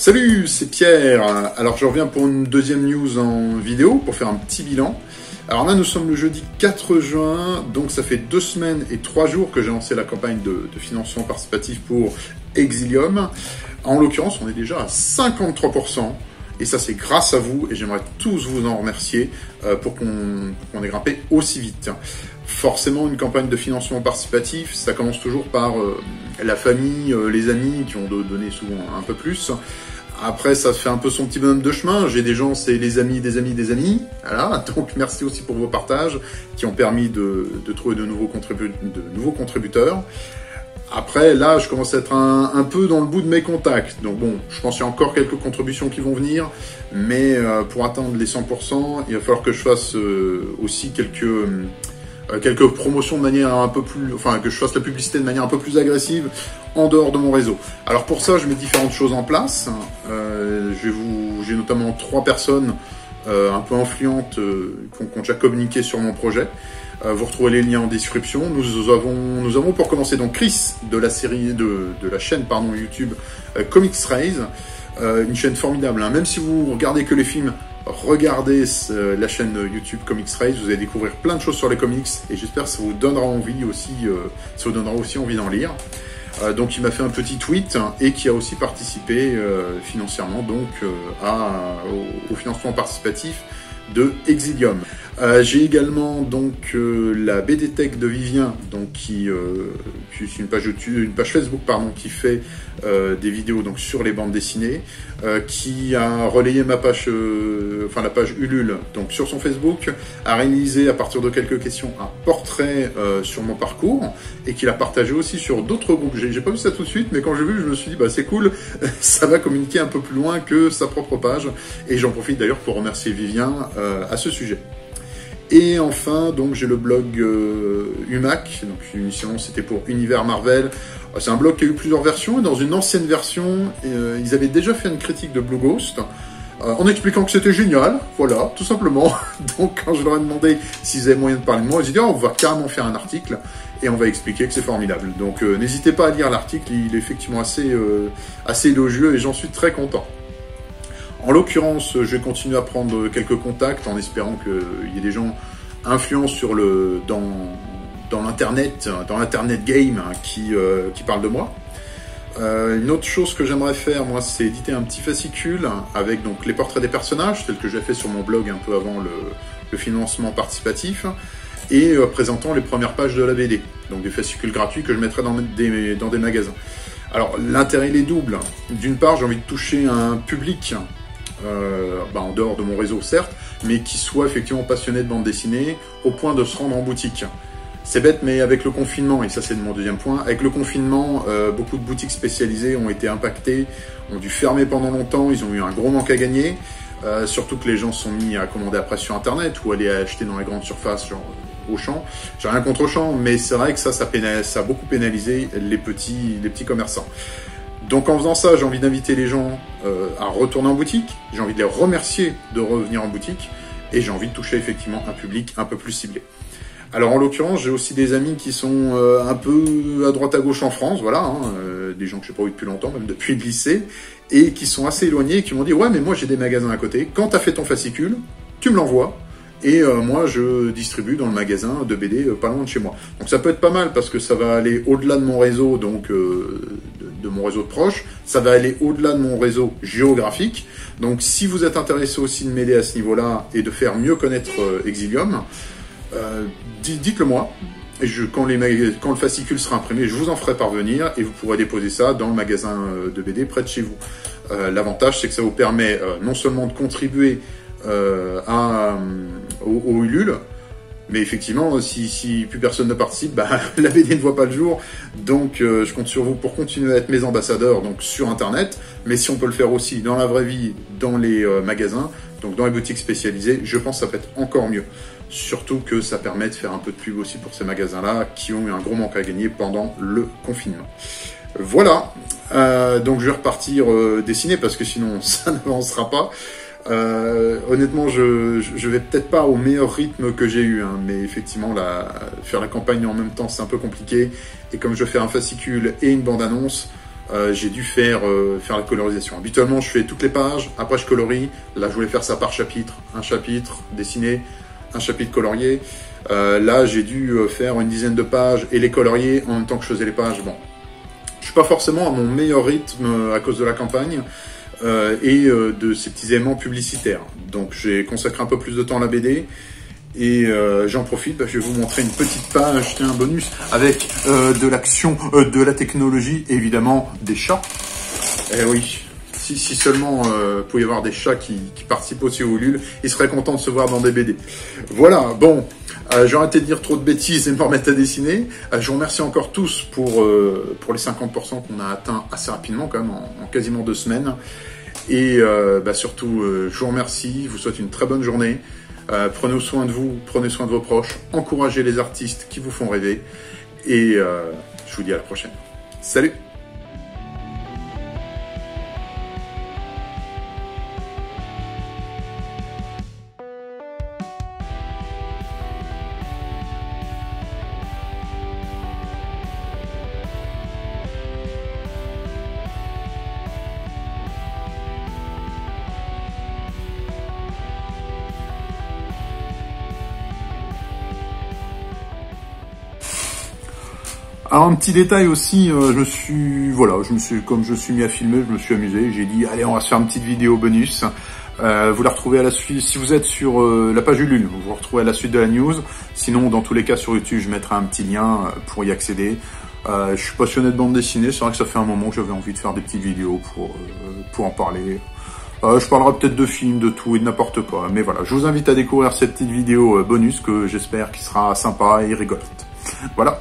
Salut, c'est Pierre. Alors je reviens pour une deuxième news en vidéo pour faire un petit bilan. Alors là nous sommes le jeudi 4 juin, donc ça fait 2 semaines et 3 jours que j'ai lancé la campagne de financement participatif pour Exilium. En l'occurrence on est déjà à 53%. Et ça, c'est grâce à vous, et j'aimerais tous vous en remercier pour qu'on ait grimpé aussi vite. Forcément, une campagne de financement participatif, ça commence toujours par la famille, les amis qui ont donné souvent un peu plus. Après, ça fait un peu son petit bonhomme de chemin. J'ai des gens, c'est les amis des amis des amis. Voilà, donc merci aussi pour vos partages qui ont permis de trouver de nouveaux contributeurs. Après, là, je commence à être un peu dans le bout de mes contacts. Donc bon, je pense qu'il y a encore quelques contributions qui vont venir. Mais pour atteindre les 100%, il va falloir que je fasse aussi quelques promotions de manière un peu plus... Enfin, que je fasse la publicité de manière un peu plus agressive en dehors de mon réseau. Alors pour ça, je mets différentes choses en place. J'ai notamment 3 personnes un peu influentes qui ont déjà communiqué sur mon projet. Vous retrouvez les liens en description. Nous avons pour commencer donc Chris de la série de la chaîne YouTube Comics Raise, une chaîne formidable. Hein. Même si vous regardez que les films, regardez la chaîne YouTube Comics Raise. Vous allez découvrir plein de choses sur les comics et j'espère que ça vous donnera envie aussi, envie d'en lire. Donc il m'a fait un petit tweet et qui a aussi participé financièrement donc au financement participatif de Exilium. J'ai également donc la BD Tech de Vivien, donc qui est une page Facebook qui fait des vidéos donc sur les bandes dessinées, qui a relayé ma page, la page Ulule, donc sur son Facebook, a réalisé à partir de quelques questions un portrait sur mon parcours et qui l'a partagé aussi sur d'autres groupes. J'ai pas vu ça tout de suite, mais quand j'ai vu, je me suis dit bah c'est cool, ça va communiquer un peu plus loin que sa propre page et j'en profite d'ailleurs pour remercier Vivien à ce sujet. Et enfin, donc j'ai le blog UMAC, donc initialement c'était pour Univers Marvel. C'est un blog qui a eu plusieurs versions, et dans une ancienne version, ils avaient déjà fait une critique de Blue Ghost, en expliquant que c'était génial, voilà, tout simplement. Donc quand je leur ai demandé s'ils avaient moyen de parler de moi, ils ont dit on va carrément faire un article, et on va expliquer que c'est formidable. Donc n'hésitez pas à lire l'article, il est effectivement assez élogieux, et j'en suis très content. En l'occurrence, je vais continuer à prendre quelques contacts en espérant qu'il y ait des gens influents dans l'internet game qui parlent de moi. Une autre chose que j'aimerais faire, moi, c'est éditer un petit fascicule avec donc les portraits des personnages, tel que j'ai fait sur mon blog un peu avant le financement participatif, et présentant les premières pages de la BD, donc des fascicules gratuits que je mettrai dans des magasins. Alors l'intérêt il est double. D'une part, j'ai envie de toucher un public en dehors de mon réseau certes, mais qui soit effectivement passionné de bande dessinée au point de se rendre en boutique. C'est bête, mais avec le confinement, et ça c'est mon deuxième point, avec le confinement, beaucoup de boutiques spécialisées ont été impactées, ont dû fermer pendant longtemps, ils ont eu un gros manque à gagner, surtout que les gens se sont mis à commander après sur internet ou aller acheter dans les grandes surfaces, genre Auchan. J'ai rien contre Auchan, mais c'est vrai que ça a beaucoup pénalisé les petits commerçants. Donc en faisant ça, j'ai envie d'inviter les gens à retourner en boutique, j'ai envie de les remercier de revenir en boutique, et j'ai envie de toucher effectivement un public un peu plus ciblé. Alors en l'occurrence, j'ai aussi des amis qui sont un peu à droite à gauche en France, voilà, des gens que j'ai pas vu depuis longtemps, même depuis le lycée, et qui sont assez éloignés et qui m'ont dit « Ouais, mais moi j'ai des magasins à côté, quand tu as fait ton fascicule, tu me l'envoies, et moi je distribue dans le magasin de BD pas loin de chez moi. » Donc ça peut être pas mal parce que ça va aller au-delà de mon réseau, donc de mon réseau de proches, ça va aller au-delà de mon réseau géographique. Donc si vous êtes intéressé aussi de m'aider à ce niveau-là et de faire mieux connaître Exilium, dites-le moi. Et quand le fascicule sera imprimé, je vous en ferai parvenir et vous pourrez déposer ça dans le magasin de BD près de chez vous. L'avantage, c'est que ça vous permet non seulement de contribuer au Ulule, mais effectivement, si plus personne ne participe, la BD ne voit pas le jour. Donc je compte sur vous pour continuer à être mes ambassadeurs donc sur Internet. Mais si on peut le faire aussi dans la vraie vie, dans les magasins, donc dans les boutiques spécialisées, je pense que ça peut être encore mieux. Surtout que ça permet de faire un peu de pub aussi pour ces magasins-là qui ont eu un gros manque à gagner pendant le confinement. Voilà, donc je vais repartir dessiner parce que sinon ça n'avancera pas. Honnêtement, je vais peut-être pas au meilleur rythme que j'ai eu, hein, mais effectivement, faire la campagne en même temps, c'est un peu compliqué. Et comme je fais un fascicule et une bande-annonce, j'ai dû faire la colorisation. Habituellement, je fais toutes les pages, après je colorie. Là, je voulais faire ça par chapitre. Un chapitre dessiné, un chapitre colorié. Là, j'ai dû faire une dizaine de pages et les colorier en même temps que je faisais les pages. Bon, je suis pas forcément à mon meilleur rythme à cause de la campagne et de ces petits éléments publicitaires. Donc, j'ai consacré un peu plus de temps à la BD. Et j'en profite, je vais vous montrer une petite page, un bonus, avec de l'action, de la technologie, et évidemment des chats. Eh oui, si seulement pouvait y avoir des chats qui participent aussi au Ulule, ils seraient contents de se voir dans des BD. Voilà, bon, j'ai arrêté de dire trop de bêtises et de me remettre à dessiner. Je vous remercie encore tous pour les 50% qu'on a atteint assez rapidement, quand même, en quasiment 2 semaines. Et surtout, je vous remercie, je vous souhaite une très bonne journée. Prenez soin de vous, prenez soin de vos proches, encouragez les artistes qui vous font rêver et je vous dis à la prochaine. Salut! Alors un petit détail aussi, comme je me suis mis à filmer, je me suis amusé, j'ai dit allez on va se faire une petite vidéo bonus. Vous la retrouvez à la suite, si vous êtes sur la page Ulule, vous vous retrouvez à la suite de la news. Sinon dans tous les cas sur YouTube je mettrai un petit lien pour y accéder. Je suis passionné de bande dessinée, c'est vrai que ça fait un moment que j'avais envie de faire des petites vidéos pour en parler. Je parlerai peut-être de films, de tout et de n'importe quoi, mais voilà, je vous invite à découvrir cette petite vidéo bonus que j'espère qui sera sympa et rigolote. Voilà.